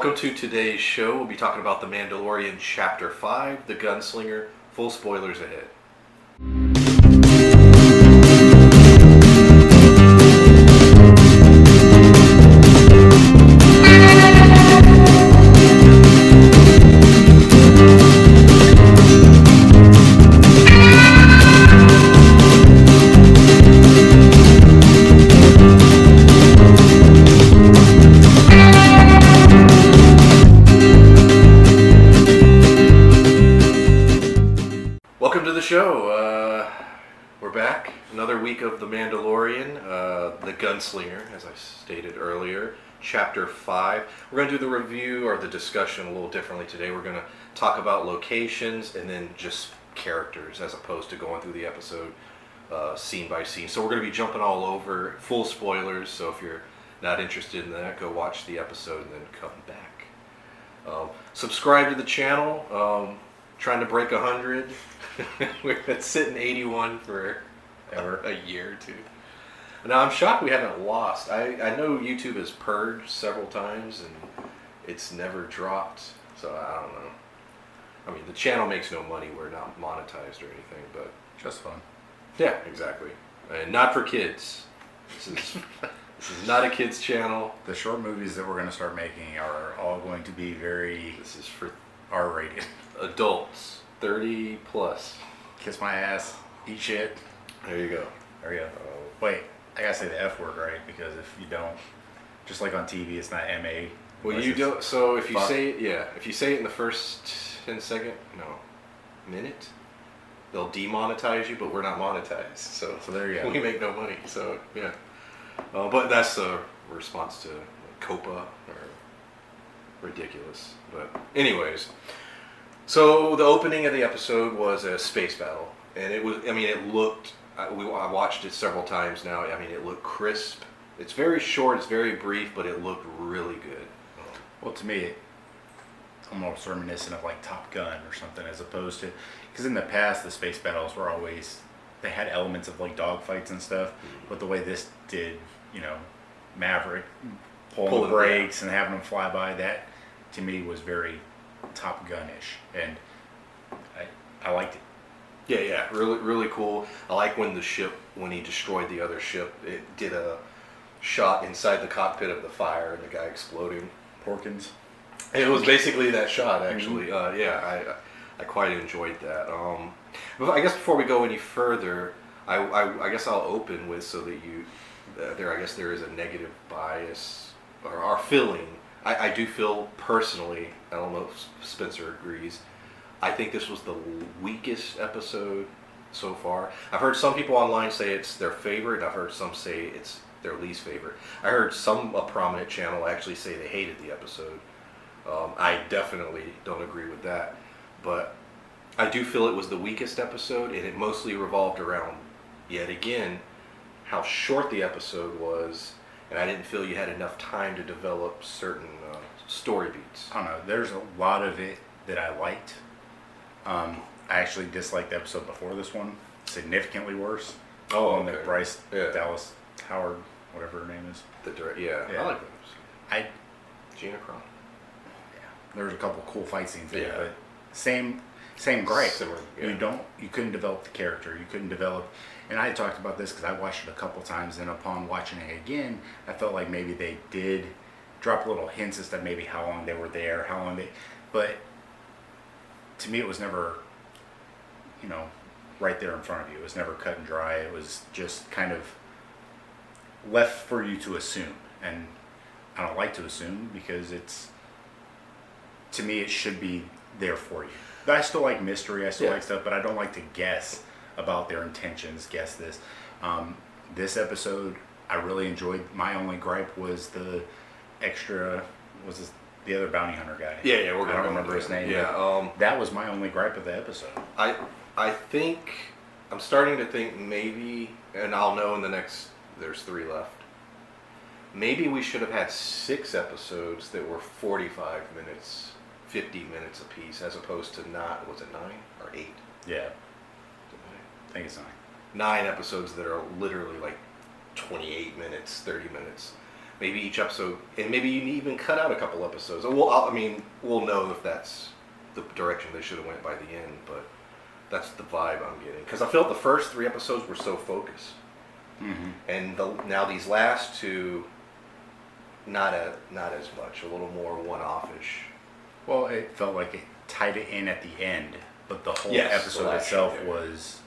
Welcome to today's show. We'll be talking about the Mandalorian Chapter 5, The Gunslinger. Full spoilers ahead. Welcome to the show. We're back. Another week of The Mandalorian, The Gunslinger, as I stated earlier, Chapter 5. We're going to do the review or the discussion a little differently today. We're going to talk about locations and then just characters as opposed to going through the episode scene by scene. So we're going to be jumping all over, full spoilers, so if you're not interested in that, go watch the episode and then come back. Subscribe to the channel. Trying to break 100. We've been sitting 81 for a year or two. Now I'm shocked we haven't lost. I know YouTube has purged several times and it's never dropped. So I don't know. I mean, the channel makes no money. We're not monetized or anything, but just fun. Yeah, exactly. And not for kids. This is not a kids channel. The short movies that we're going to start making are all going to be very. This is for R-rated. Adults, 30 plus. Kiss my ass, eat shit. There you go. There you go. Wait, I gotta say the F word, right? Because if you don't, just like on TV, it's not MA. Well, you don't. So if you say it, if you say it in the first 10-second, minute, they'll demonetize you. But we're not monetized, so there you go. We make no money. So yeah. But that's a response to COPA or ridiculous. But anyways. So the opening of the episode was a space battle, and it was. I mean, it looked. I watched it several times now. I mean, it looked crisp. It's very short. It's very brief, but it looked really good. Well, to me, it almost reminiscent of like Top Gun or something, as opposed to because in the past the space battles were always they had elements of like dogfights and stuff, but the way this did, Maverick pulling the brakes and having them fly by, that to me was very Top Gun-ish, and I liked it. Yeah, really, really cool. I like when he destroyed the other ship, it did a shot inside the cockpit of the fire and the guy exploding. Porkins. And it was basically that shot, actually. Mm-hmm. I quite enjoyed that. But I guess before we go any further, I guess I'll open with so that there is a negative bias or feeling. I do feel personally, I don't know if Spencer agrees, I think this was the weakest episode so far. I've heard some people online say it's their favorite. I've heard some say it's their least favorite. I heard a prominent channel actually say they hated the episode. I definitely don't agree with that. But I do feel it was the weakest episode, and it mostly revolved around, yet again, how short the episode was. And I didn't feel you had enough time to develop certain story beats. I don't know. There's a lot of it that I liked. I actually disliked the episode before this one. Significantly worse. Oh, okay. That Bryce Dallas Howard, whatever her name is. I like that episode. Gina Cron. Yeah. There was a couple cool fight scenes there, but same gripe. Similar, You couldn't develop the character. You couldn't develop. And I talked about this because I watched it a couple times, and upon watching it again, I felt like maybe they did drop little hints as to maybe how long they were there, but to me it was never, right there in front of you. It was never cut and dry. It was just kind of left for you to assume, and I don't like to assume because to me it should be there for you. But I still like mystery. I still like stuff, but I don't like to guess about their intentions, guess this. This episode, I really enjoyed. My only gripe was the extra, the other bounty hunter guy. I don't remember his name. That was my only gripe of the episode. I think, I'm starting to think maybe, and I'll know there's 3 left. Maybe we should have had 6 episodes that were 45 minutes, 50 minutes apiece, as opposed to 9 or 8? Yeah. I think it's 9. 9 episodes that are literally like 28 minutes, 30 minutes. maybe each episode, and maybe you even cut out a couple episodes. We'll know if that's the direction they should have went by the end, but that's the vibe I'm getting. Because I felt the first 3 episodes were so focused, and now these last 2, not as much, a little more one-off-ish. Well, it felt like it tied it in at the end, but the whole Yes, episode itself was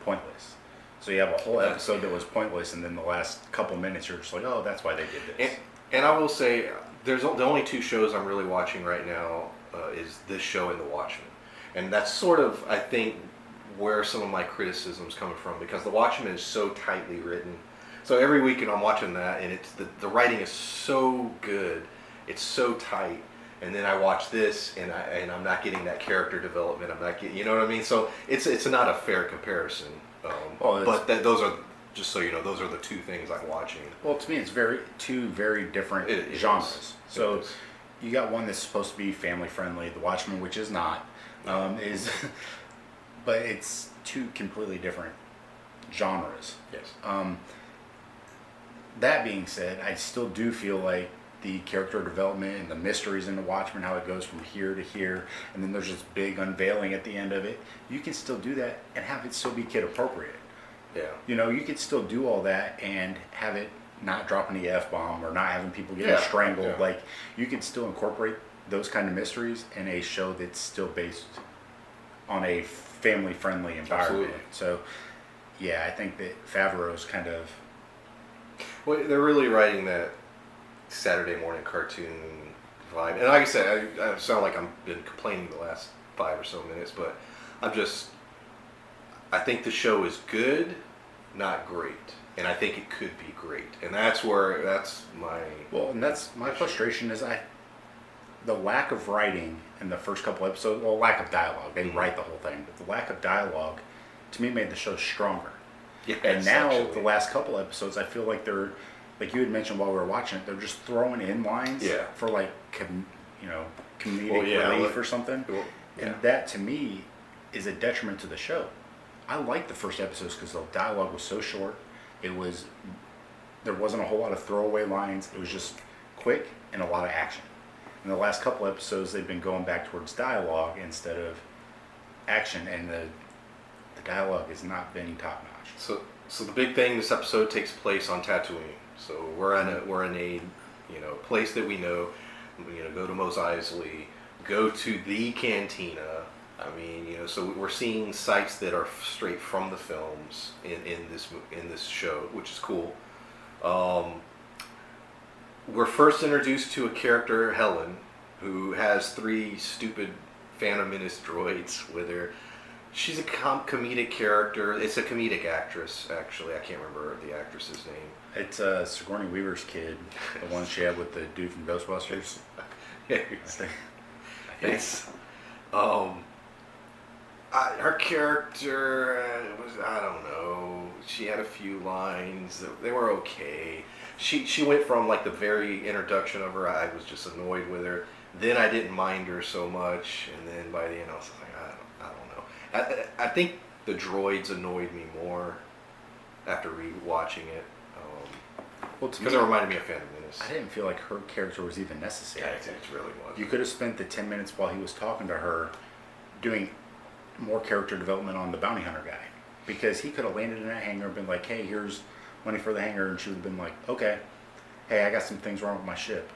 pointless. So you have a whole episode that was pointless, and then the last couple minutes you're just like, oh, that's why they did this. And I will say, there's the only 2 shows I'm really watching right now is this show and The Watchmen. And that's sort of, I think, where some of my criticism's coming from, because The Watchmen is so tightly written. So every weekend I'm watching that, and it's the writing is so good, it's so tight. And then I watch this, and I'm not getting that character development. I'm not getting, you know what I mean? So it's not a fair comparison. But those are, just so you know, those are the 2 things I'm watching. Well, to me, it's two very different genres. So you got one that's supposed to be family friendly, The Watchmen, which is not, but it's 2 completely different genres. Yes. That being said, I still do feel like the character development and the mysteries in The Watchmen, how it goes from here to here, and then there's this big unveiling at the end of it. You can still do that and have it still be kid appropriate. Yeah. You know, you could still do all that and have it not dropping the F-bomb or not having people getting strangled. Yeah. Like, you could still incorporate those kind of mysteries in a show that's still based on a family-friendly environment. Absolutely. So, yeah, I think that Favreau's kind of... Well, they're really writing that Saturday morning cartoon vibe. And like I said, I sound like I've been complaining the last 5 or so minutes, but I think the show is good, not great. And I think it could be great. And that's my... Well, and that's my frustration is the lack of writing in the first couple episodes, well, lack of dialogue. They write the whole thing, but the lack of dialogue, to me, made the show stronger. Yes, and now, actually. the last couple episodes, I feel like they're, like you had mentioned while we were watching it, they're just throwing in lines for like, comedic relief or something. And that, to me, is a detriment to the show. I liked the first episodes because the dialogue was so short. There wasn't a whole lot of throwaway lines. It was just quick and a lot of action. In the last couple episodes, they've been going back towards dialogue instead of action, and the dialogue has not been top notch. So the big thing this episode takes place on Tatooine. So we're in a place that we know. Go to Mos Eisley, go to the cantina. I mean, so we're seeing sites that are straight from the films in this show, which is cool. We're first introduced to a character, Helen, who has 3 stupid Phantom Menace droids with her. She's a comedic character. It's a comedic actress, actually. I can't remember the actress's name. It's Sigourney Weaver's kid, the one she had with the dude from Ghostbusters. It's her character was, I don't know. She had a few lines. They were okay. She went from like the very introduction of her, I was just annoyed with her. Then I didn't mind her so much, and then by the end I was like, I don't know. I think the droids annoyed me more after rewatching it. Because it reminded me of Phantom Menace. I didn't feel like her character was even necessary. Yeah, it really was. You could have spent the 10 minutes while he was talking to her doing more character development on the bounty hunter guy. Because he could have landed in that hangar and been like, hey, here's money for the hangar. And she would have been like, okay, hey, I got some things wrong with my ship.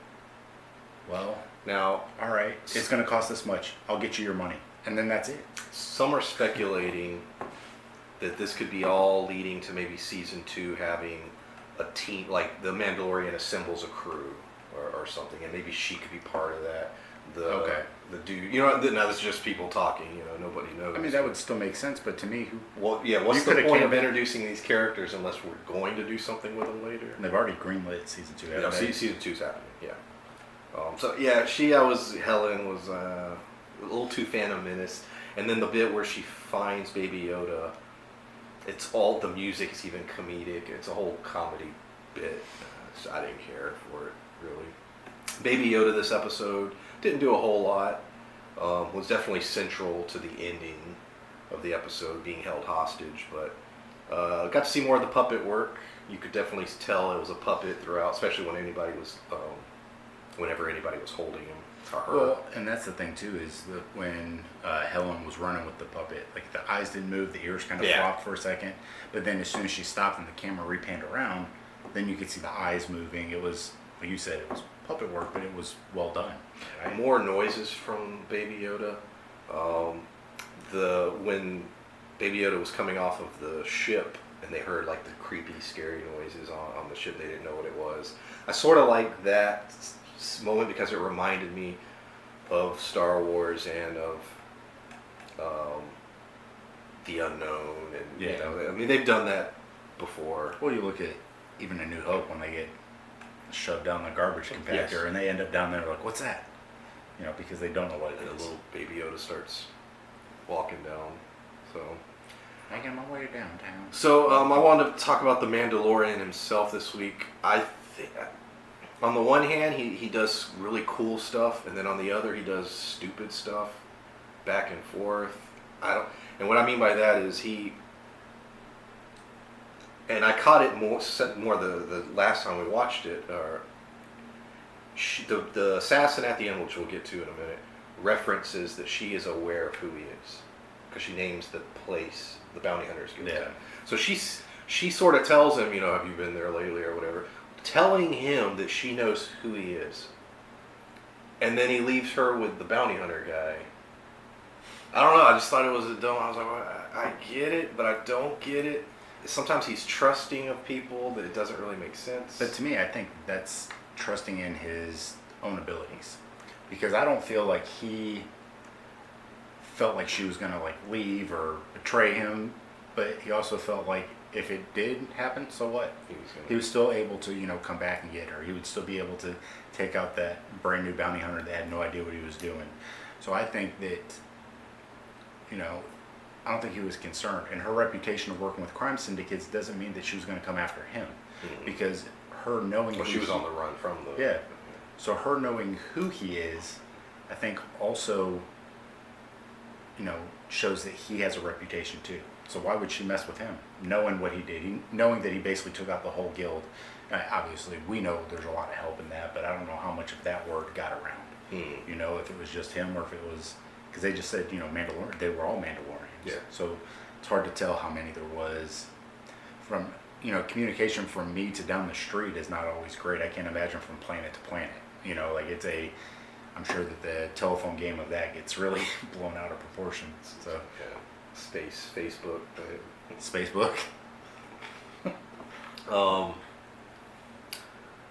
Well, now, all right, it's going to cost this much. I'll get you your money. And then that's it. Some are speculating that this could be all leading to maybe season 2 having a team, like the Mandalorian assembles a crew or something, and maybe she could be part of that. The dude, now this is just people talking, nobody knows. I mean, that would still make sense, but to me, what's the point of introducing these characters unless we're going to do something with them later? And they've already greenlit season 2, haven't they? Season 2's happening, Helen was a little too Phantom Menace, and then the bit where she finds Baby Yoda, it's all, the music is even comedic, it's a whole comedy bit, so I didn't care for it, really. Baby Yoda this episode didn't do a whole lot, was definitely central to the ending of the episode, being held hostage, but got to see more of the puppet work, you could definitely tell it was a puppet throughout, especially when whenever anybody was holding him or her. Well, and that's the thing too, is that when Helen was running with the puppet, like the eyes didn't move, the ears kind of flopped for a second, but then as soon as she stopped and the camera repanned around, then you could see the eyes moving. It was, like you said, it was puppet work, but it was well done. Right? More noises from Baby Yoda. When Baby Yoda was coming off of the ship and they heard like the creepy, scary noises on the ship, they didn't know what it was. I sort of like that moment because it reminded me of Star Wars and of The Unknown, and you know, I mean, they've done that before. Well, you look at even A New Hope when they get shoved down the garbage compactor and they end up down there like, what's that? You know, because they don't know what it is. And a little Baby Yoda starts walking down. So making my way downtown. So I wanted to talk about the Mandalorian himself this week. I think, on the one hand, he does really cool stuff, and then on the other, he does stupid stuff, back and forth. And what I mean by that is and I caught it more the last time we watched it. The assassin at the end, which we'll get to in a minute, references that she is aware of who he is because she names the place the bounty hunters go to. So she sort of tells him, you know, have you been there lately or whatever, telling him that she knows who he is. And then he leaves her with the bounty hunter guy. I don't know, I just thought it was a dumb. I was like, well, I get it, but I don't get it. Sometimes he's trusting of people, but it doesn't really make sense. But to me, I think that's trusting in his own abilities, because I don't feel like he felt like she was gonna like leave or betray him, but he also felt like if it did happen, so what? He was still able to, you know, come back and get her. He would still be able to take out that brand new bounty hunter that had no idea what he was doing. So I think that, you know, I don't think he was concerned. And her reputation of working with crime syndicates doesn't mean that she was going to come after him, because her knowing she was on the run from the... Yeah. So her knowing who he is, I think also, you know, shows that he has a reputation too. So why would she mess with him, knowing what he did, knowing that he basically took out the whole guild? Obviously, we know there's a lot of help in that, but I don't know how much of that word got around. You know, if it was just him or if it was, because they just said, you know, Mandalorian, they were all Mandalorians. Yeah. So it's hard to tell how many there was. From, you know, communication from me to down the street is not always great. I can't imagine from planet to planet. You know, like I'm sure that the telephone game of that gets really blown out of proportion. So yeah. Facebook. Spacebook.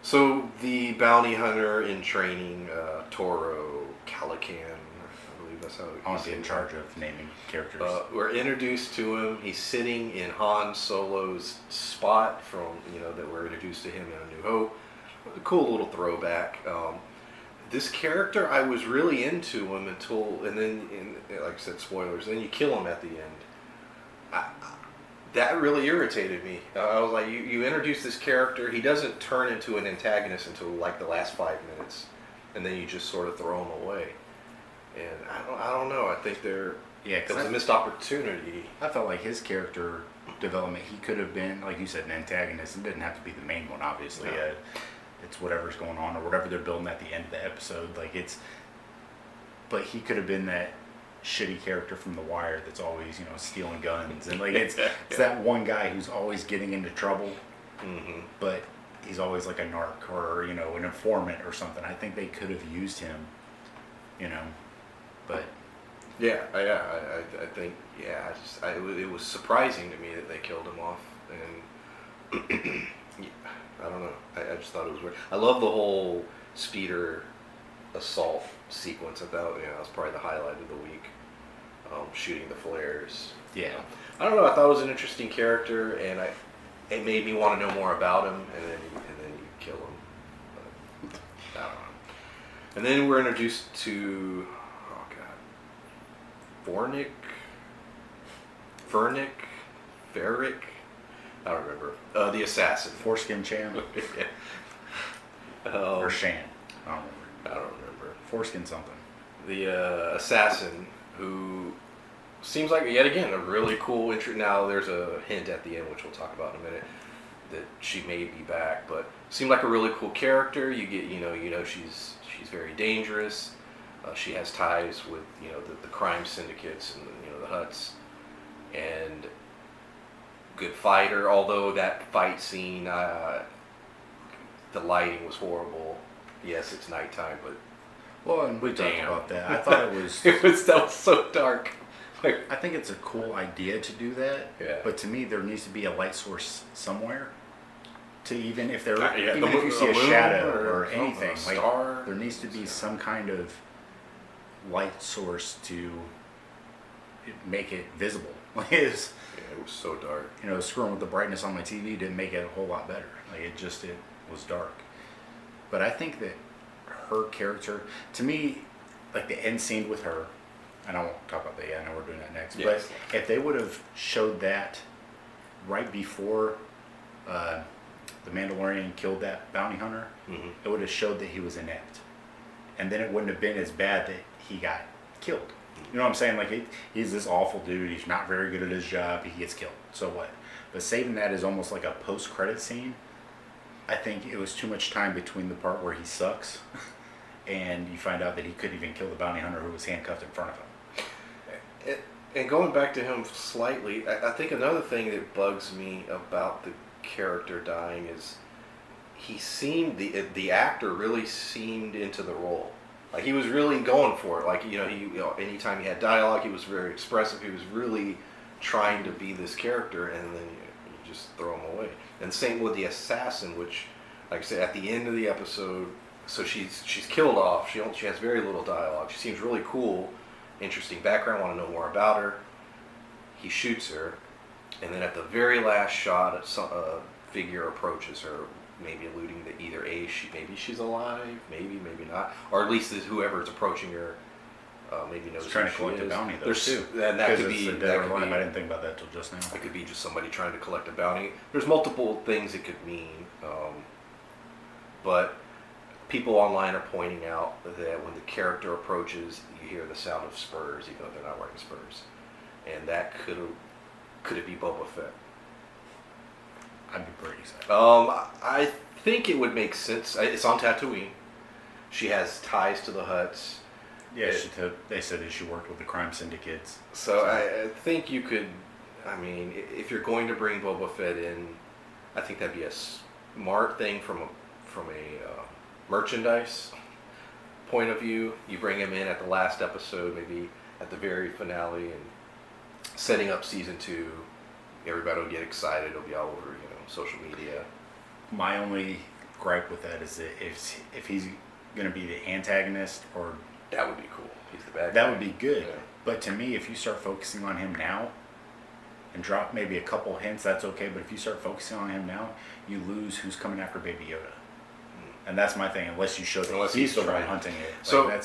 So the bounty hunter in training, Toro Calican, I believe that's how Honestly, in charge of naming characters. We're introduced to him. He's sitting in Han Solo's spot from, you know, that we're introduced to him in A New Hope. A cool little throwback. This character, I was really into him and then, like I said, spoilers, then you kill him at the end. That really irritated me. I was like, you introduce this character, he doesn't turn into an antagonist until like the last 5 minutes, and then you just sort of throw him away. And I don't know. I think it was a missed opportunity. I felt like his character development, he could have been, like you said, an antagonist. It didn't have to be the main one, obviously. No. It's whatever's going on or whatever they're building at the end of the episode. But he could have been that shitty character from The Wire that's always, you know, stealing guns, and like it's that one guy who's always getting into trouble, but he's always like a narc or, you know, an informant or something. I think they could have used him, you know, but I think it was surprising to me that they killed him off, and I don't know. I just thought it was weird. I love the whole speeder assault sequence. I thought, you know, that was probably the highlight of the week. Shooting the flares. Yeah. I don't know. I thought it was an interesting character, and it made me want to know more about him. And then you kill him. But, I don't know. And then we're introduced to Vernick. I don't remember. The assassin. Foreskin Chan. Or Shan. I don't remember. Foreskin something. The assassin, who seems like, yet again, a really cool intro. Now, there's a hint at the end, which we'll talk about in a minute, that she may be back, but seemed like a really cool character. You get, she's very dangerous. She has ties with, the crime syndicates and, the Hutts, and good fighter. Although that fight scene, the lighting was horrible. Yes, it's nighttime, but well, and we talked about that. I thought it was. that was so dark. I think it's a cool idea to do that. Yeah. But to me, there needs to be a light source somewhere. To even if there, Yeah, even if you see a shadow or anything, a star, there needs to be some kind of light source to make it visible. it was so dark. Screwing with the brightness on my TV didn't make it a whole lot better. It was dark. But I think that her character, to me, like the end scene with her, and I won't talk about that yet, I know we're doing that next, yes. But if they would have showed that right before the Mandalorian killed that bounty hunter, mm-hmm. it would have showed that he was inept. And then it wouldn't have been as bad that he got killed. You know what I'm saying? Like, he's this awful dude, he's not very good at his job, he gets killed. So what? But saving that is almost like a post-credit scene. I think it was too much time between the part where he sucks and you find out that he couldn't even kill the bounty hunter who was handcuffed in front of him. And going back to him slightly, I think another thing that bugs me about the character dying is he seemed, the actor really seemed into the role. Like, he was really going for it. Like, anytime he had dialogue, he was very expressive. He was really trying to be this character, and then you just throw him away. And same with the assassin, which, like I said, at the end of the episode, so she's killed off. She has very little dialogue. She seems really cool, interesting background. Want to know more about her. He shoots her, and then at the very last shot, a figure approaches her, maybe alluding that either maybe she's alive, maybe not, or at least whoever's approaching her maybe knows trying to who collect she a is. bounty though There's, too. and that could be dead or alive. I didn't think about that till just now. It could be just somebody trying to collect a bounty. There's multiple things it could mean, but people online are pointing out that when the character approaches, you hear the sound of spurs, even though they're not wearing spurs, and that could it be Boba Fett? I'd be pretty excited. I think it would make sense. It's on Tatooine. She has ties to the Hutts. Yeah, they said that she worked with the crime syndicates. So I think you could. I mean, if you're going to bring Boba Fett in, I think that'd be a smart thing from a merchandise point of view. You bring him in at the last episode, maybe at the very finale, and setting up season 2. Everybody will get excited. It'll be all over, social media. My only gripe with that is that if he's going to be the antagonist, or that would be cool. He's the bad guy. That would be good. Yeah. But to me, if you start focusing on him now and drop maybe a couple hints, that's okay. But if you start focusing on him now, you lose who's coming after Baby Yoda. And that's my thing. Unless you show that he's the one hunting it. So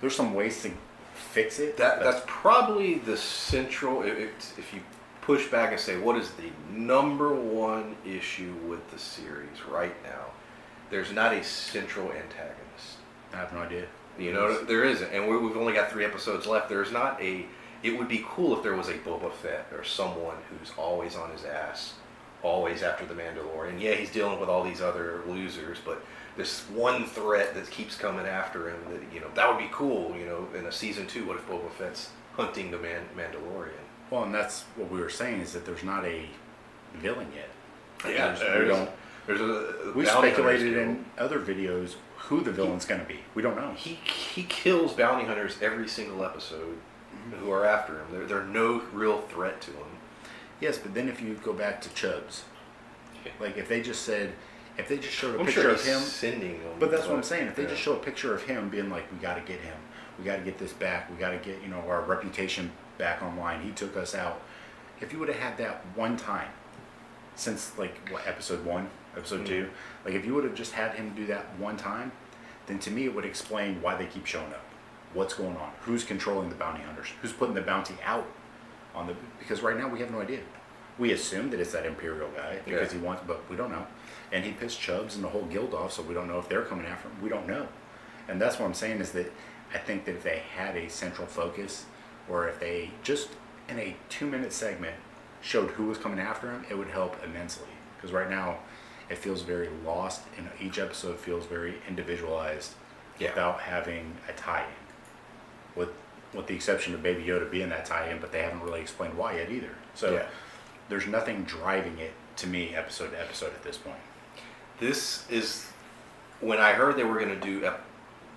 there's some ways to fix it. That's probably the central. If you push back and say, what is the number one issue with the series right now? There's not a central antagonist. I have no idea. There isn't, and we've only got 3 episodes left. There's not a. It would be cool if there was a Boba Fett or someone who's always on his ass, always after the Mandalorian. Yeah, he's dealing with all these other losers, but this one threat that keeps coming after him. That would be cool. In a season 2, what if Boba Fett's hunting the Mandalorian? Well, and that's what we were saying, is that there's not a villain yet. Yeah, we speculated in other videos who the villain's going to be. We don't know. He kills bounty hunters every single episode who are after him. They're no real threat to him. Yes, but then if you go back to Chubbs, like if they just showed a I'm picture sure of him, sending them. but that's what I'm saying. If they just show a picture of him being like, we got to get him, we got to get this back, we got to get our reputation back online. He took us out. If you would have had that one time, since episode 1, episode 2, like if you would have just had him do that one time, then to me it would explain why they keep showing up. What's going on? Who's controlling the bounty hunters? Who's putting the bounty out on because right now we have no idea. We assume that it's that Imperial guy because he wants, but we don't know. And he pissed Chubbs and the whole guild off, so we don't know if they're coming after him. We don't know. And that's what I'm saying, is that I think that if they had a central focus, or if they just in a 2-minute segment showed who was coming after him, it would help immensely. Because right now, it feels very lost, and each episode feels very individualized without having a tie-in. With the exception of Baby Yoda being that tie-in, but they haven't really explained why yet either. So there's nothing driving it to me episode to episode at this point. This is, when I heard they were going to do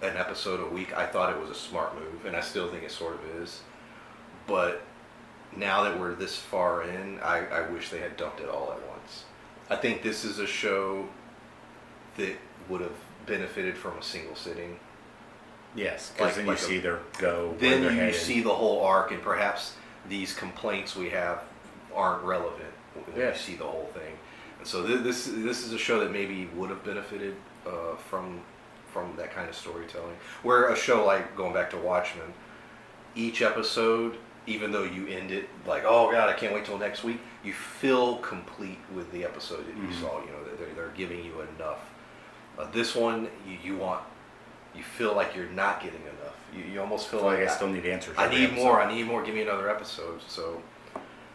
an episode a week, I thought it was a smart move, and I still think it sort of is. But now that we're this far in, I wish they had dumped it all at once. I think this is a show that would have benefited from a single sitting. Yes, because then you see their go. Then you see the whole arc, and perhaps these complaints we have aren't relevant when you see the whole thing. And so this is a show that maybe would have benefited from that kind of storytelling. Where a show like, going back to Watchmen, each episode, even though you end it like, oh God, I can't wait till next week, you feel complete with the episode that you saw. You know, they're giving you enough. This one, you feel like you're not getting enough. You almost feel like I still need answers. I need more. I need more. Give me another episode. So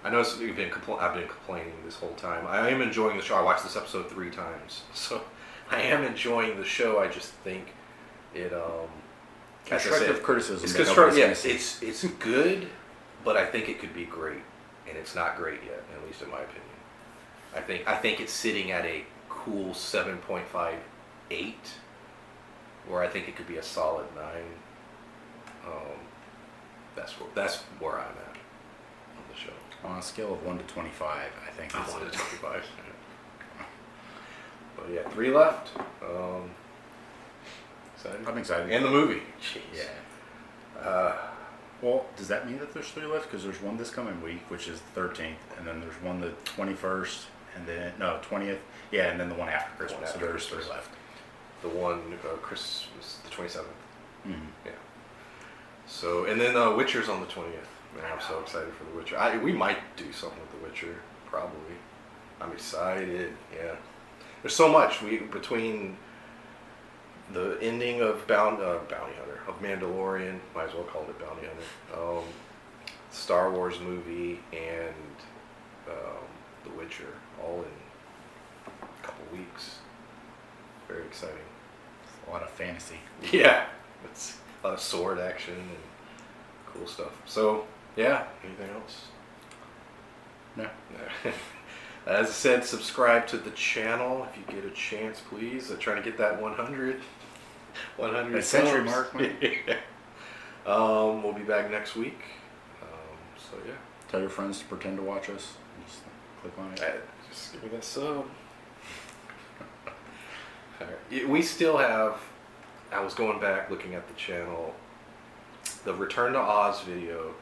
I know I've been complaining this whole time. I am enjoying the show. I watched this episode 3 times, so I am enjoying the show. I just think it. Constructive criticism. It's constructive. Yes, it's good, but I think it could be great, and it's not great yet, at least in my opinion. I think it's sitting at a cool 7.58. Where I think it could be a solid 9. That's where I'm at on the show. On a scale of 1 to 25, I think. 1 to 25. But yeah, 3 left. Excited? I'm excited. And the movie. Jeez. Yeah. Well, does that mean that there's 3 left? Because there's one this coming week, which is the 13th, and then there's one the 21st, and then 20th. Yeah, and then the one after Christmas. So there's 3 left. The one Christmas, the 27th. Mm-hmm. Yeah. So, and then Witcher's on the 20th. Man, I'm so excited for The Witcher. We might do something with The Witcher, probably. I'm excited. Yeah. There's so much between the ending of Bounty Hunter, of Mandalorian. Might as well call it Bounty Hunter. Star Wars movie and The Witcher, all in a couple weeks. Very exciting. A lot of fantasy. Yeah, it's a lot of sword action and cool stuff. So, yeah, anything else? No. As I said, subscribe to the channel if you get a chance, please. I'm trying to get that 100 a century mark, man. Yeah. We'll be back next week. So, yeah. Tell your friends to pretend to watch us. Just click on it. Just give me that sub. We still have, I was going back looking at the channel, the Return to Oz video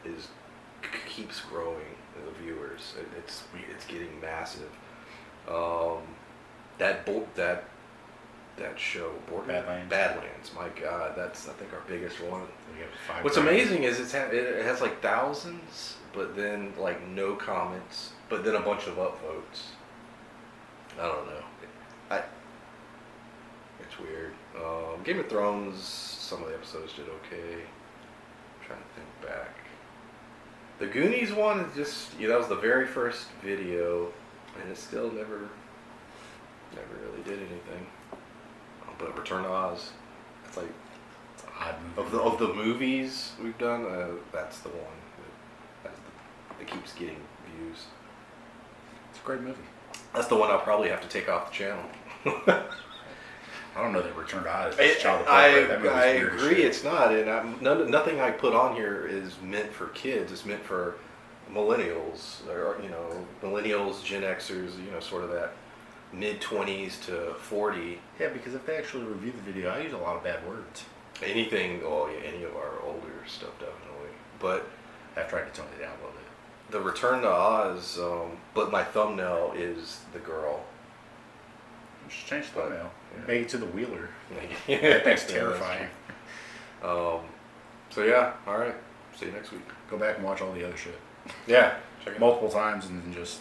keeps growing, the viewers. It's getting massive. That show, Badlands, my God, that's, I think, our biggest one. What's amazing is it has like thousands, but then like no comments, but then a bunch of upvotes. I don't know. It's weird. Game of Thrones, some of the episodes did okay. I'm trying to think back. The Goonies one is just, that was the very first video, and it still never really did anything. But Return to Oz, it's like, it's an odd movie. Of the movies we've done, that's the one that keeps getting views. It's a great movie. That's the one I'll probably have to take off the channel. I don't know that Return to Oz is child appropriate. I agree, it's not, and nothing I put on here is meant for kids. It's meant for millennials, or millennials, Gen Xers, sort of that mid-20s to 40. Yeah, because if they actually review the video, I use a lot of bad words. Any of our older stuff, definitely. But I've tried to tone it down a little bit. The Return to Oz, but my thumbnail is the girl. Just change the thumbnail. Yeah. Make it to the Wheeler. Yeah, that's terrifying. So yeah, all right. See you next week. Go back and watch all the other shit. Yeah, check it multiple times and then just.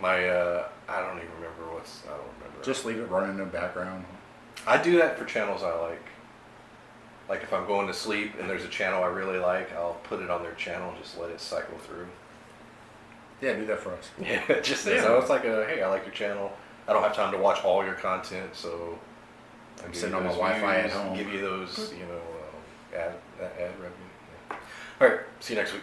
I don't even remember I don't remember. Just leave it running in the background. I do that for channels I like. Like if I'm going to sleep and there's a channel I really like, I'll put it on their channel and just let it cycle through. Yeah, do that for us. Yeah, just it's like hey, I like your channel. I don't have time to watch all your content, so I'm sitting on my Wi-Fi at home. Give you those, ad revenue. Yeah. All right. See you next week.